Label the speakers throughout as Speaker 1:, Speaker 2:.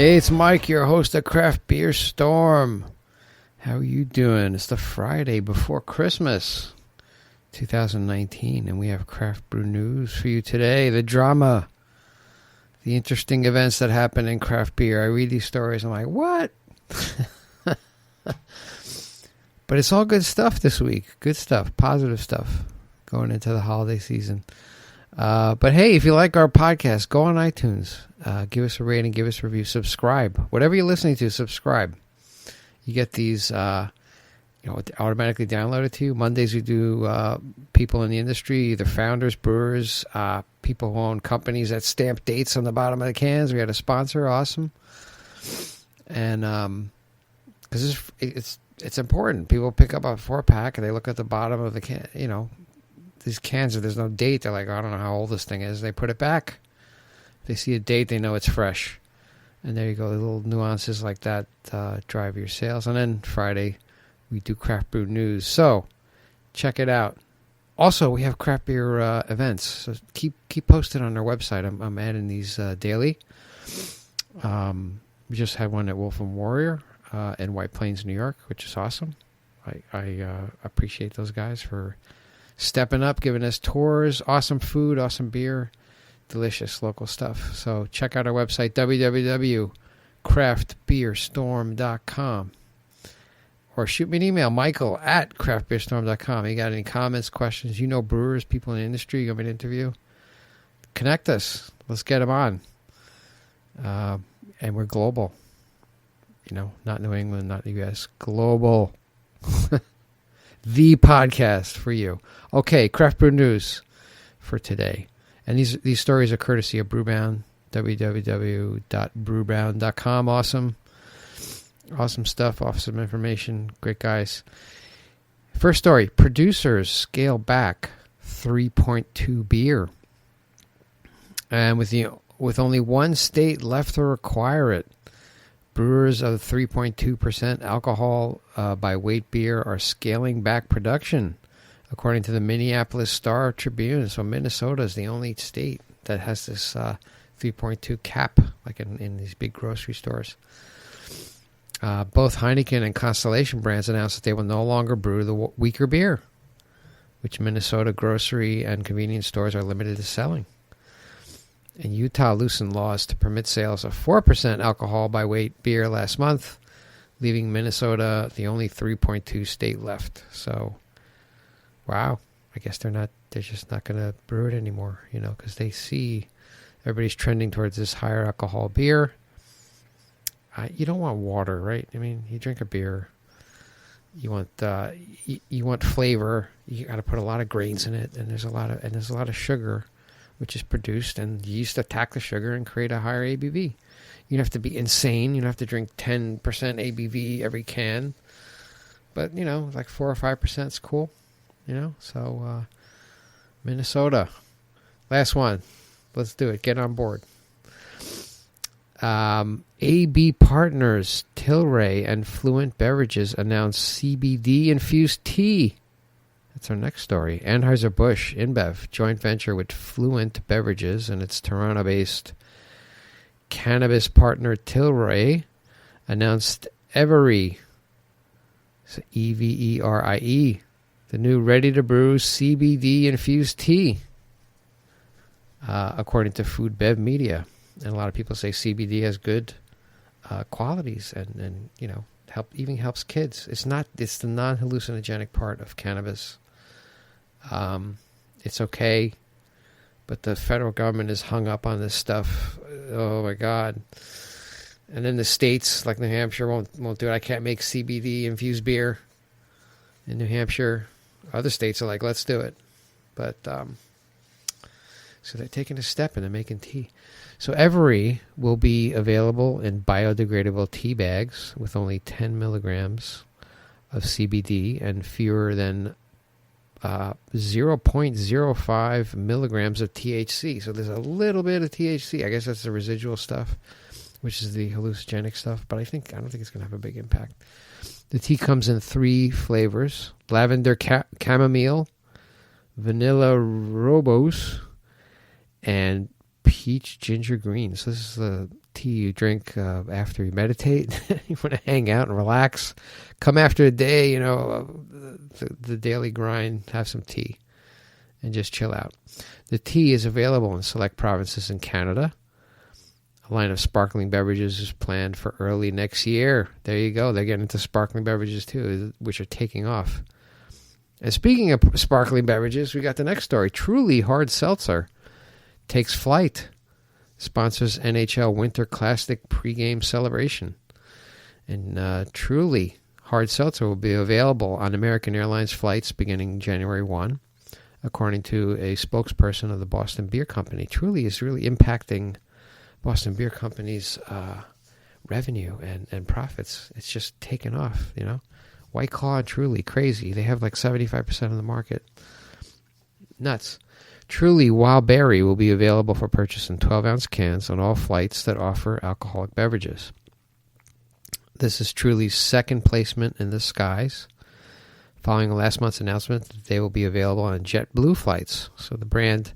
Speaker 1: Hey, it's Mike, your host of Craft Beer Storm. How are you doing? It's the Friday before Christmas, 2019, and we have craft brew news for you today. The drama, the interesting events that happen in craft beer. I read these stories, I'm like, what? But it's all good stuff this week. Good stuff, positive stuff going into the holiday season. But hey, if you like our podcast, go on iTunes. Give us a rating, give us a review, subscribe. Whatever you're listening to, subscribe. You get these, automatically downloaded to you. Mondays we do people in the industry, either founders, brewers, people who own companies that stamp dates on the bottom of the cans. We had a sponsor, awesome. And because it's important. People pick up a 4-pack and they look at the bottom of the can, these cans, if there's no date, they're like, I don't know how old this thing is. They put it back. If they see a date, they know it's fresh. And there you go. The little nuances like that drive your sales. And then Friday, we do craft brew news. So check it out. Also, we have craft beer events. So keep posted on our website. I'm adding these daily. We just had one at Wolf and Warrior in White Plains, New York, which is awesome. I appreciate those guys for stepping up, giving us tours, awesome food, awesome beer, delicious local stuff. So check out our website, www.craftbeerstorm.com. Or shoot me an email, michael@craftbeerstorm.com. You got any comments, questions? Brewers, people in the industry you want me to interview? Connect us. Let's get them on. And we're global. Not New England, not the U.S. Global. The podcast for you. Okay, craft brew news for today. And these stories are courtesy of Brewbound, www.brewbound.com. Awesome stuff, awesome information, great guys. First story, producers scale back 3.2 beer. And with only one state left to require it, brewers of 3.2% alcohol by weight beer are scaling back production, according to the Minneapolis Star Tribune. So Minnesota is the only state that has this 3.2 cap, like in these big grocery stores. Both Heineken and Constellation Brands announced that they will no longer brew the weaker beer, which Minnesota grocery and convenience stores are limited to selling. And Utah loosened laws to permit sales of 4% alcohol by weight beer last month, leaving Minnesota the only 3.2 state left. So, wow, I guess they're just not going to brew it anymore, because they see everybody's trending towards this higher alcohol beer. You don't want water, right? I mean, you drink a beer, you want flavor. You got to put a lot of grains in it, and there's a lot of sugar, which is produced, and you used to attack the sugar and create a higher ABV. You don't have to be insane. You don't have to drink 10% ABV every can. But, like 4 or 5% is cool. So Minnesota. Last one. Let's do it. Get on board. AB partners Tilray and Fluent Beverages announced CBD-Infused tea. That's our next story. Anheuser-Busch InBev, joint venture with Fluent Beverages and its Toronto-based cannabis partner Tilray, announced Everie, so Everie, the new ready-to-brew CBD-infused tea, according to FoodBev Media. And a lot of people say CBD has good qualities and helps kids. It's the non-hallucinogenic part of cannabis. It's okay, but the federal government is hung up on this stuff. Oh my God. And then the states like New Hampshire won't do it. I can't make CBD infused beer in New Hampshire. Other states are like, let's do it. But so they're taking a step and they're making tea. So Everie will be available in biodegradable tea bags with only 10 milligrams of CBD and fewer than 0.05 milligrams of THC. So there's a little bit of THC. I guess that's the residual stuff, which is the hallucinogenic stuff. But I don't think it's going to have a big impact. The tea comes in 3 flavors: lavender chamomile, vanilla rooibos, and peach ginger green. So this is tea you drink after you meditate. You want to hang out and relax. Come after a day, the daily grind, have some tea and just chill out. The tea is available in select provinces in Canada. A line of sparkling beverages is planned for early next year. There you go. They're getting into sparkling beverages too, which are taking off. And speaking of sparkling beverages, we got the next story. Truly Hard Seltzer takes flight. Sponsors NHL Winter Classic pregame celebration. And Truly Hard Seltzer will be available on American Airlines flights beginning January 1, according to a spokesperson of the Boston Beer Company. Truly is really impacting Boston Beer Company's revenue and profits. It's just taken off, White Claw and Truly, crazy. They have like 75% of the market. Nuts. Truly Wild Berry will be available for purchase in 12-ounce cans on all flights that offer alcoholic beverages. This is Truly's second placement in the skies, following last month's announcement that they will be available on JetBlue flights. So the brand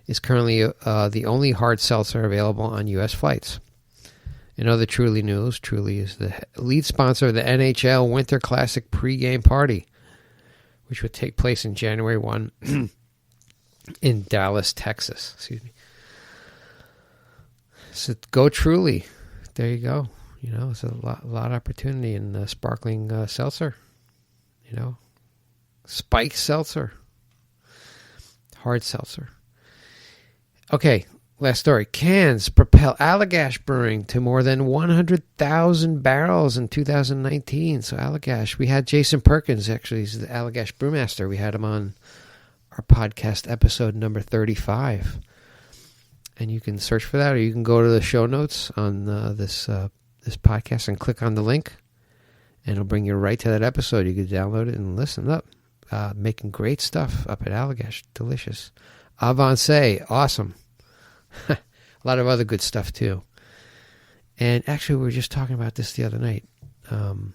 Speaker 1: is currently the only hard seltzer available on U.S. flights. In other Truly news, Truly is the lead sponsor of the NHL Winter Classic pregame party, which would take place in January 1 in Dallas, Texas. Excuse me. So go Truly. There you go. It's a lot of opportunity in sparkling seltzer. Spiked seltzer. Hard seltzer. Okay, last story. Cans propel Allagash Brewing to more than 100,000 barrels in 2019. So Allagash, we had Jason Perkins, actually, he's the Allagash brewmaster. We had him on our podcast episode number 35. And you can search for that, or you can go to the show notes on this podcast and click on the link, and it'll bring you right to that episode. You can download it and listen up. Making great stuff up at Allagash. Delicious. Avancé. Awesome. A lot of other good stuff, too. And actually, we were just talking about this the other night. About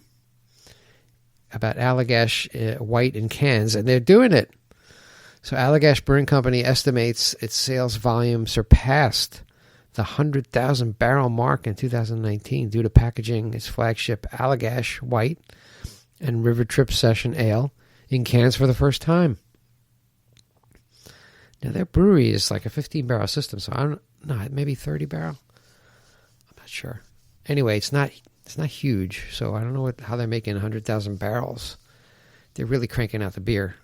Speaker 1: Allagash white in cans, and they're doing it. So Allagash Brewing Company estimates its sales volume surpassed the 100,000 barrel mark in 2019 due to packaging its flagship Allagash White and River Trip Session Ale in cans for the first time. Now their brewery is like a 15-barrel system, so I don't know, maybe 30 barrel. I'm not sure. Anyway, it's not huge, so I don't know how they're making 100,000 barrels. They're really cranking out the beer.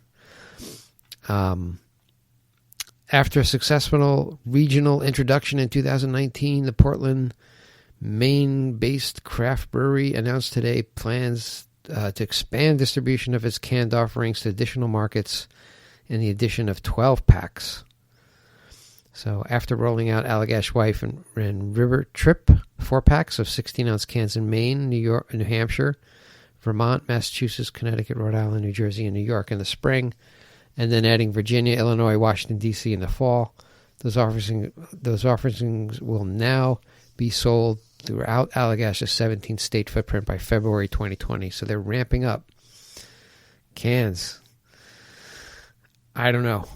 Speaker 1: After a successful regional introduction in 2019, the Portland, Maine-based craft brewery announced today plans to expand distribution of its canned offerings to additional markets in the addition of 12 packs. So after rolling out Allagash White and River Trip 4-packs of 16-ounce cans in Maine, New York, New Hampshire, Vermont, Massachusetts, Connecticut, Rhode Island, New Jersey, and New York in the spring, and then adding Virginia, Illinois, Washington, D.C. in the fall. Those offerings will now be sold throughout Allagash's 17-state footprint by February 2020. So they're ramping up cans. I don't know.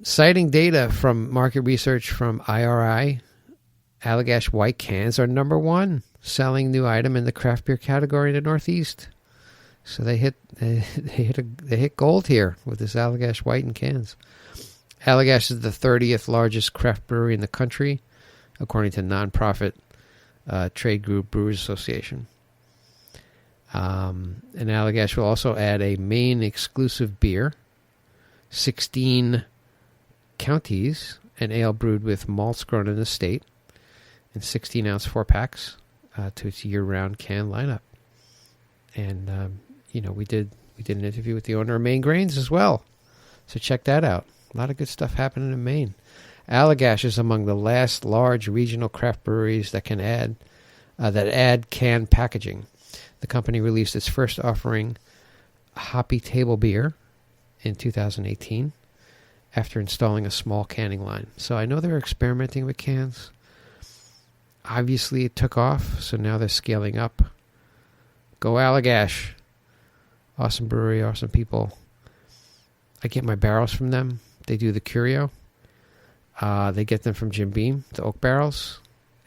Speaker 1: Citing data from market research from IRI, Allagash White cans are number one selling new item in the craft beer category in the Northeast. So they hit gold here with this Allagash White in cans. Allagash is the 30th largest craft brewery in the country, according to nonprofit trade group Brewers Association. And Allagash will also add a Maine exclusive beer, 16 counties, an ale brewed with malts grown in the state, and 16-ounce 4-packs to its year-round can lineup. And we did an interview with the owner of Maine Grains as well, so check that out. A lot of good stuff happening in Maine. Allagash is among the last large regional craft breweries that add can packaging. The company released its first offering, Hoppy Table Beer, in 2018 after installing a small canning line. So I know they're experimenting with cans. Obviously it took off, so now they're scaling up. Go Allagash. Awesome brewery, awesome people. I get my barrels from them. They do the Curio. They get them from Jim Beam, the oak barrels.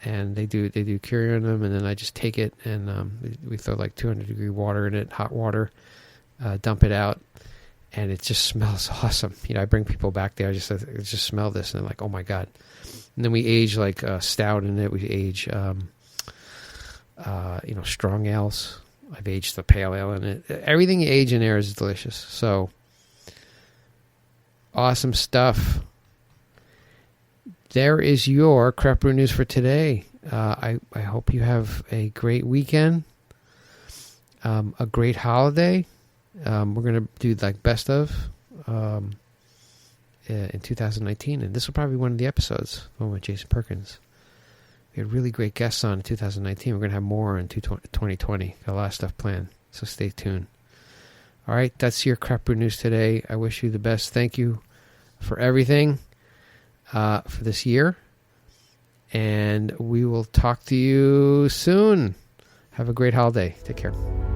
Speaker 1: and they do curing them, and then I just take it and we throw like 200-degree water in it, hot water, dump it out, and it just smells awesome. I bring people back there, I just smell this, and they're like, oh my god. And then we age like stout in it. We age strong ales. I've aged the pale ale in it. Everything you age in there is delicious. So awesome stuff. There is your Craft Brew News for today. I hope you have a great weekend, a great holiday. We're going to do like best of in 2019, and this will probably be one of the episodes, one with Jason Perkins. We had really great guests on in 2019. We're going to have more in 2020. Got a lot of stuff planned, so stay tuned. All right, that's your Craft Brew News today. I wish you the best. Thank you for everything. For this year, and we will talk to you soon. Have a great holiday. Take care.